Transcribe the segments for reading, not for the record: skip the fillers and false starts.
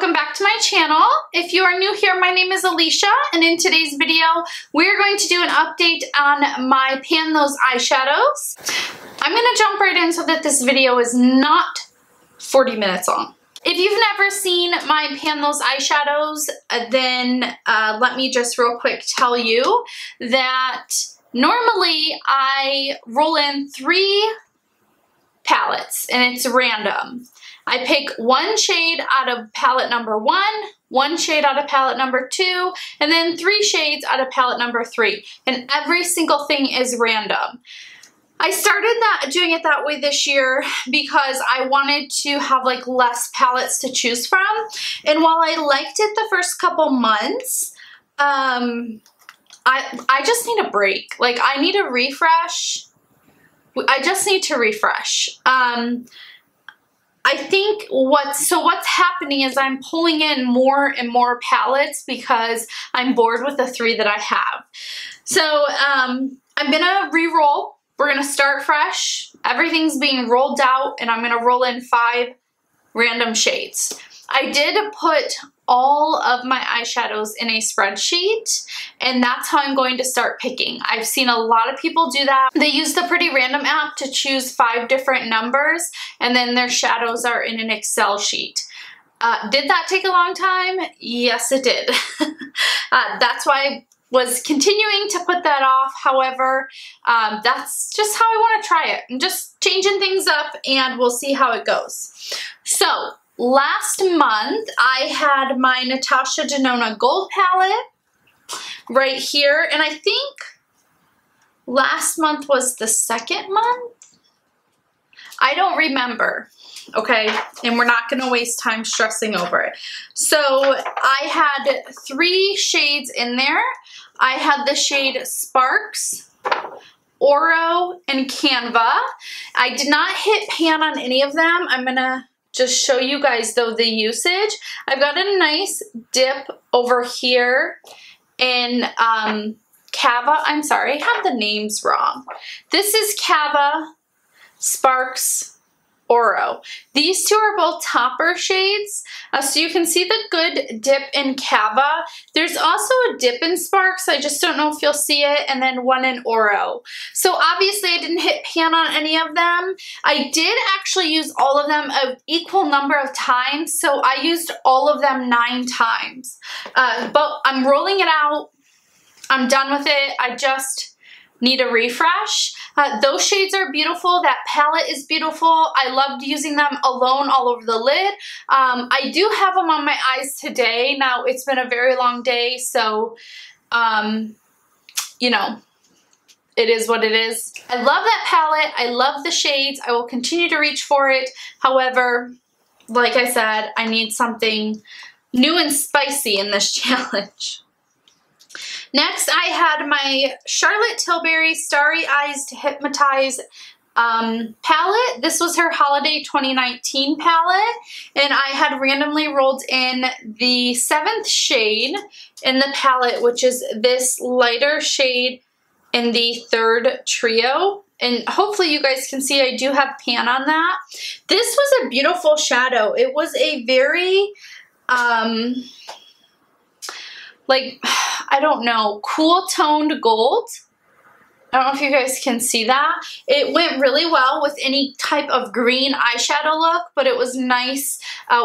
welcome back to my channel. If you are new here, my name is Alicia, and in today's video, we're going to do an update on my Pan Those eyeshadows. I'm gonna jump right in so that this video is not 40 minutes long. If you've never seen my Pan Those eyeshadows, then let me just real quick tell you that normally I roll in 3 palettes and it's random. I pick one shade out of palette number 1, one shade out of palette number 2, and then 3 shades out of palette number 3. And every single thing is random. I started doing it that way this year because I wanted to have like less palettes to choose from. And while I liked it the first couple months, I just need a break. Like I need a refresh. I just need to refresh. I think what's happening is I'm pulling in more and more palettes because I'm bored with the 3 that I have. So I'm gonna re-roll. We're gonna start fresh. Everything's being rolled out and I'm gonna roll in 5 random shades. I did put all of my eyeshadows in a spreadsheet, and that's how I'm going to start picking. I've seen a lot of people do that. They use the Pretty Random app to choose 5 different numbers, and then their shadows are in an Excel sheet. Did that take a long time? Yes, it did. That's why I was continuing to put that off. However, that's just how I want to try it. I'm just changing things up, and we'll see how it goes. So, last month, I had my Natasha Denona Gold palette right here, and I think last month was the 2nd month? I don't remember, okay? And we're not gonna waste time stressing over it. So I had 3 shades in there. I had the shade Sparks, Oro, and Canva. I did not hit pan on any of them. I'm gonna just show you guys though the usage. I've got a nice dip over here in Cava. I'm sorry, I have the names wrong. This is Cava, Sparks, Oro. These 2 are both topper shades, so you can see the good dip in Cava. There's also a dip in Sparks, I just don't know if you'll see it, and then one in Oro. So obviously I didn't hit pan on any of them. I did actually use all of them an equal number of times, so I used all of them 9 times. But I'm rolling it out. I'm done with it. I just need a refresh. Those shades are beautiful. That palette is beautiful. I loved using them alone all over the lid. I do have them on my eyes today. Now, it's been a very long day, so, you know, it is what it is. I love that palette. I love the shades. I will continue to reach for it. However, like I said, I need something new and spicy in this challenge. Next, I had my Charlotte Tilbury Starry Eyes to Hypnotize palette. This was her Holiday 2019 palette, and I had randomly rolled in the 7th shade in the palette, which is this lighter shade in the 3rd trio. And hopefully you guys can see I do have pan on that. This was a beautiful shadow. It was a very like, I don't know, cool toned gold. I don't know if you guys can see that. It went really well with any type of green eyeshadow look, but it was nice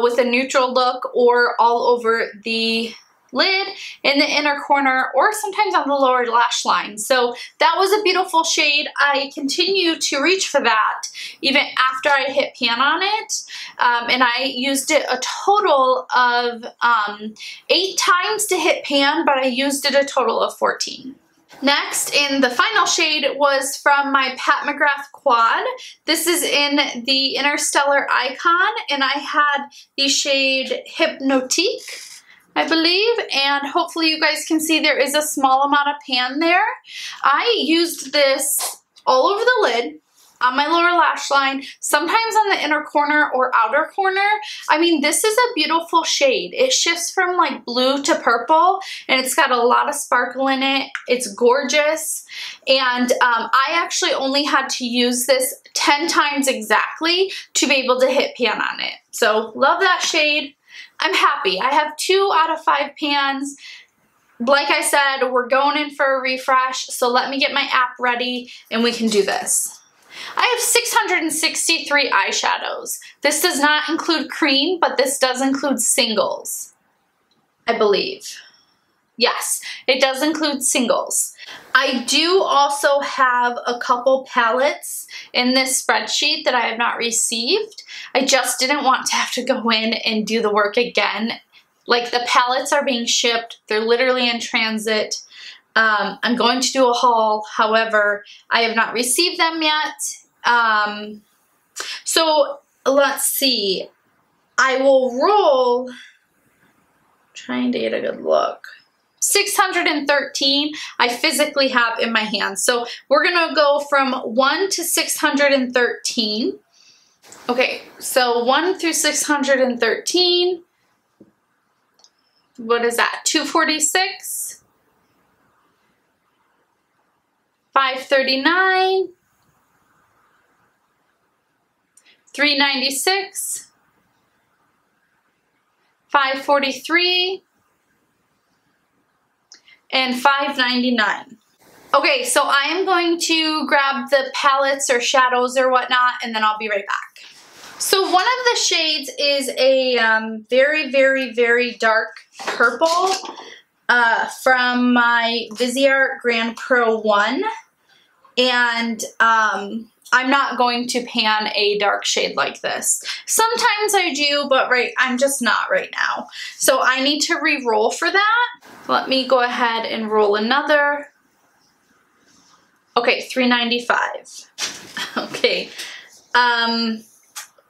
with a neutral look or all over the lid, in the inner corner, or sometimes on the lower lash line. So that was a beautiful shade. I continue to reach for that even after I hit pan on it. And I used it a total of 8 times to hit pan, but I used it a total of 14. Next, in the final shade was from my McGrath Quad. This is in the Interstellar Icon, and I had the shade Hypnotique, I believe, and hopefully you guys can see there is a small amount of pan there. I used this all over the lid, on my lower lash line, sometimes on the inner corner or outer corner. I mean, this is a beautiful shade. It shifts from like blue to purple, and it's got a lot of sparkle in it. It's gorgeous, and I actually only had to use this 10 times exactly to be able to hit pan on it. So love that shade. I'm happy. I have 2 out of 5 pans. Like I said, we're going in for a refresh, so let me get my app ready and we can do this. I have 663 eyeshadows. This does not include cream, but this does include singles, I believe. Yes, it does include singles. I do also have a couple palettes in this spreadsheet that I have not received. I just didn't want to have to go in and do the work again. Like, the palettes are being shipped. They're literally in transit. I'm going to do a haul. However, I have not received them yet. So let's see. I will roll, trying to get a good look. 613 I physically have in my hand. So we're gonna go from 1 to 613. Okay, so 1 through 613. What is that? 246, 539, 396, 543, and 599. Okay, so I am going to grab the palettes or shadows or whatnot, and then I'll be right back. So one of the shades is a very, very, very dark purple from my Viseart Grand Pro 1. And I'm not going to pan a dark shade like this. Sometimes I do, but I'm just not right now. So I need to re-roll for that. Let me go ahead and roll another. Okay, 395. Okay.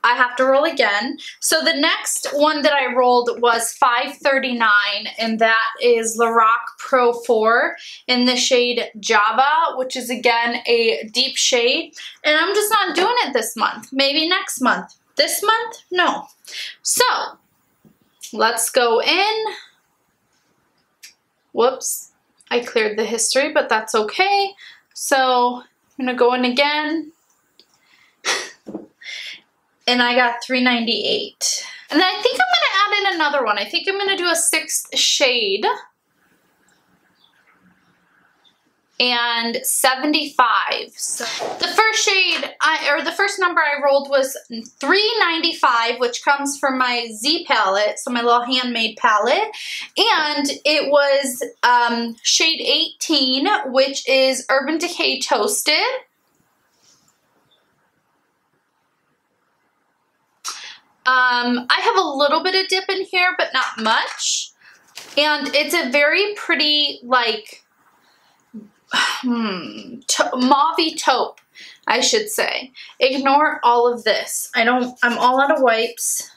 I have to roll again. So the next one that I rolled was 539, and that is LORAC Pro 4 in the shade Java, which is again a deep shade. And I'm just not doing it this month. Maybe next month. This month? No. So let's go in. Whoops. I cleared the history, but that's okay. So I'm gonna go in again. And I got 398. And then I think I'm gonna add in another one. I think I'm gonna do a 6th shade. And 75. So the first shade, the first number I rolled was 395, which comes from my Z palette, so my little handmade palette. And it was shade 18, which is Urban Decay Toasted. I have a little bit of dip in here, but not much. And it's a very pretty, like, mauvey taupe, I should say. Ignore all of this. I'm all out of wipes.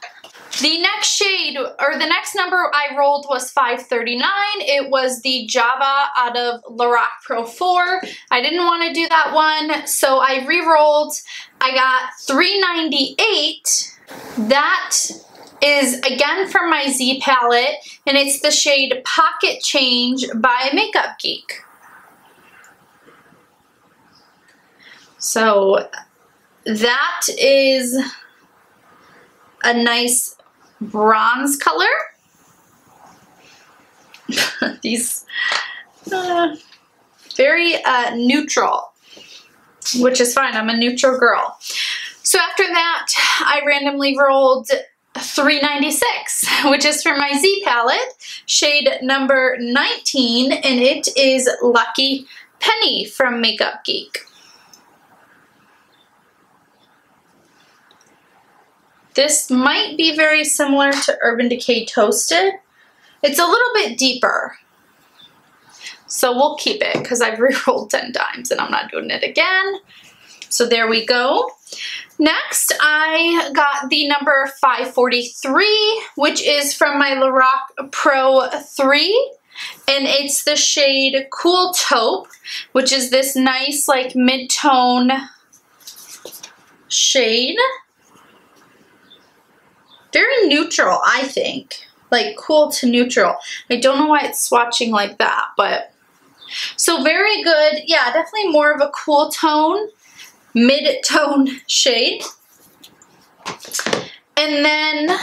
The next shade, or the next number I rolled was 539. It was the Java out of LORAC Pro 4. I didn't want to do that one, so I re-rolled. I got 398. That is again from my Z palette, and it's the shade Pocket Change by Makeup Geek. So that is a nice bronze color. These very neutral, which is fine. I'm a neutral girl. So after that, I randomly rolled 396, which is from my Z palette, shade number 19, and it is Lucky Penny from Makeup Geek. This might be very similar to Urban Decay Toasted. It's a little bit deeper. So we'll keep it because I've re-rolled 10 times and I'm not doing it again. So there we go. Next, I got the number 543, which is from my LORAC Pro 3. And it's the shade Cool Taupe, which is this nice, like, mid-tone shade. Very neutral, I think. Like, cool to neutral. I don't know why it's swatching like that, but... So very good. Yeah, definitely more of a cool tone, mid-tone shade. And then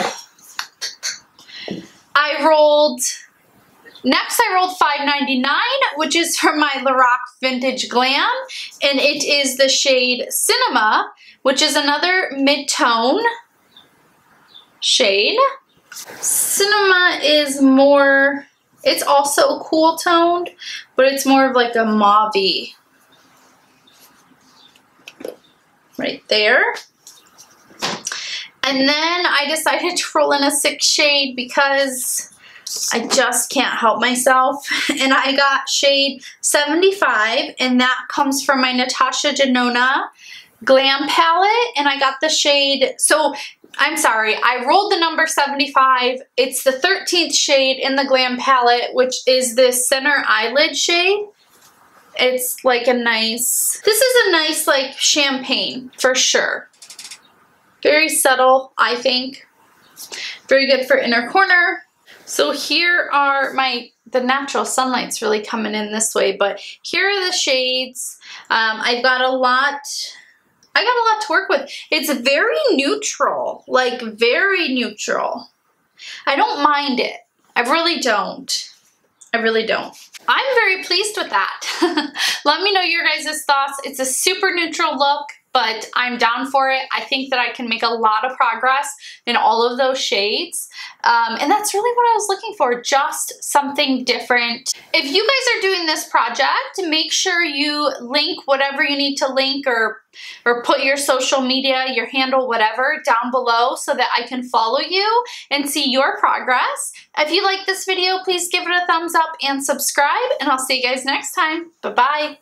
Next I rolled $5.99, which is from my LORAC Vintage Glam, and it is the shade Cinema, which is another mid-tone shade. Cinema is more, it's also cool toned, but it's more of like a mauve-y. Right there. And then I decided to roll in a 6 shade because I just can't help myself. And I got shade 75, and that comes from my Natasha Denona Glam palette. And I got the shade, so I'm sorry, I rolled the number 75. It's the 13th shade in the Glam palette, which is this center eyelid shade. It's like a nice, this is a nice like champagne for sure. Very subtle, I think. Very good for inner corner. So here are the natural sunlight's really coming in this way, but here are the shades. I've got a lot to work with. It's very neutral, like very neutral. I don't mind it. I really don't. I really don't. I'm very pleased with that. Let me know your guys' thoughts. It's a super neutral look, but I'm down for it. I think that I can make a lot of progress in all of those shades. And that's really what I was looking for, just something different. If you guys are doing this project, make sure you link whatever you need to link or put your social media, your handle, whatever, down below so that I can follow you and see your progress. If you like this video, please give it a thumbs up and subscribe, and I'll see you guys next time. Bye-bye.